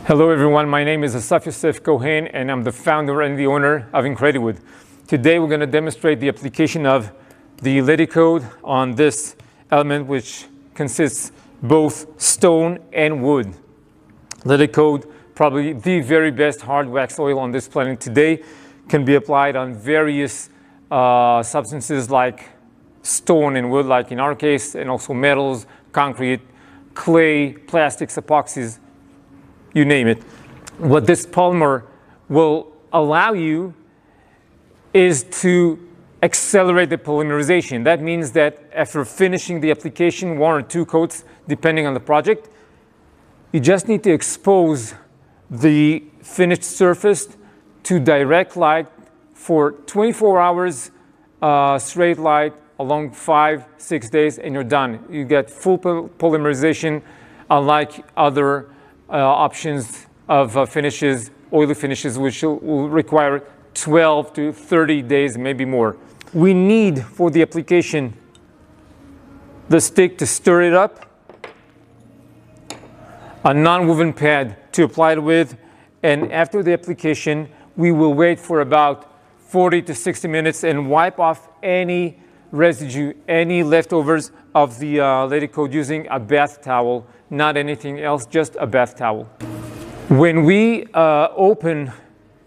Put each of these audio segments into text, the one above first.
Hello everyone, my name is Asaf Yosef Cohen and I'm the founder and the owner of Ledicode. Today we're going to demonstrate the application of the Ledicode on this element, which consists both stone and wood. Ledicode, probably the very best hard wax oil on this planet today, can be applied on various substances like stone and wood, like in our case, and also metals, concrete, clay, plastics, epoxies, you name it. What this polymer will allow you is to accelerate the polymerization. That means that after finishing the application, 1 or 2 coats, depending on the project, you just need to expose the finished surface to direct light for 24 hours, straight light, along 5-6 days, and you're done. You get full polymerization, unlike other options of finishes, oily finishes, which will require 12 to 30 days, maybe more. We need, for the application, the stick to stir it up, a non-woven pad to apply it with, and after the application, we will wait for about 40 to 60 minutes and wipe off any residue, any leftovers of the Ledicode using a bath towel, not anything else, just a bath towel. When we open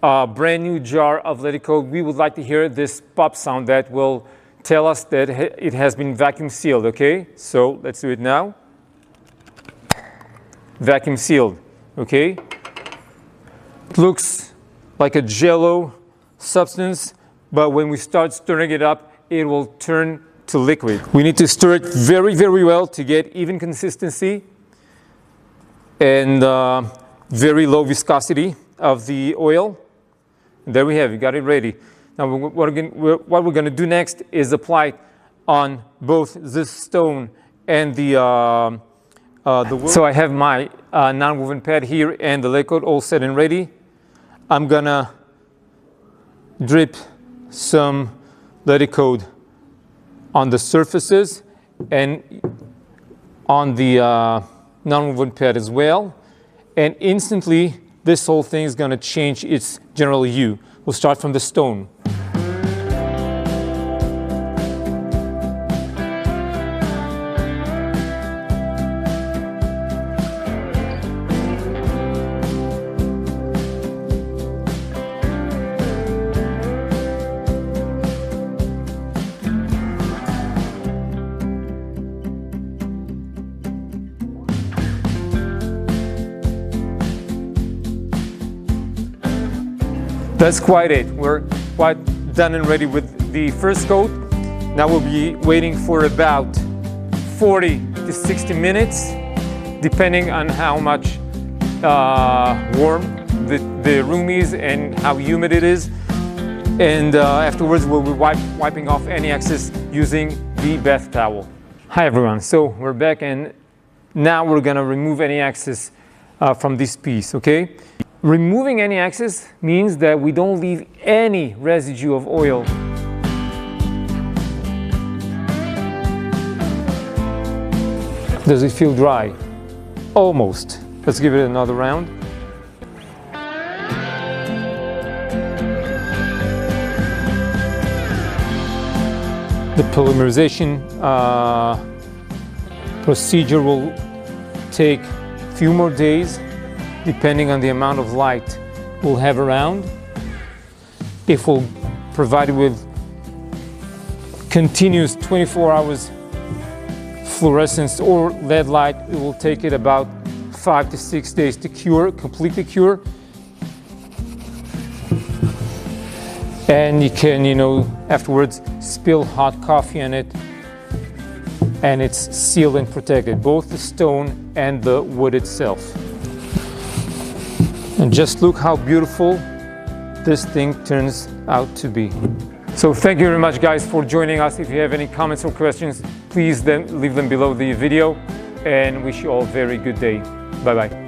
a brand new jar of Ledicode, we would like to hear this pop sound that will tell us that it has been vacuum sealed, okay? So let's do it now. Vacuum sealed, okay? It looks like a jello substance, but when we start stirring it up, it will turn to liquid. We need to stir it very, very well to get even consistency and very low viscosity of the oil. And there we have it, got it ready. Now what we're going to do next is apply it on both this stone and the wood. So I have my non-woven pad here and the Ledicode all set and ready. I'm going to drip some Ledicode on the surfaces and on the non-woven pad as well, and instantly this whole thing is going to change its general hue. We'll start from the stone. That's quite it. We're quite done and ready with the first coat. Now we'll be waiting for about 40 to 60 minutes, depending on how much warm the room is and how humid it is. And afterwards we'll be wiping off any excess using the bath towel. Hi everyone, so we're back and now we're gonna remove any excess from this piece, okay? Removing any excess means that we don't leave any residue of oil. Does it feel dry? Almost. Let's give it another round. The polymerization procedure will take a few more days, depending on the amount of light we'll have around. If we'll provide it with continuous 24 hours fluorescence or LED light, it will take it about 5 to 6 days to cure, completely cure. And you can, afterwards spill hot coffee on it and it's sealed and protected, both the stone and the wood itself. And just look how beautiful this thing turns out to be. So thank you very much guys for joining us. If you have any comments or questions, please then leave them below the video, and wish you all a very good day. Bye bye.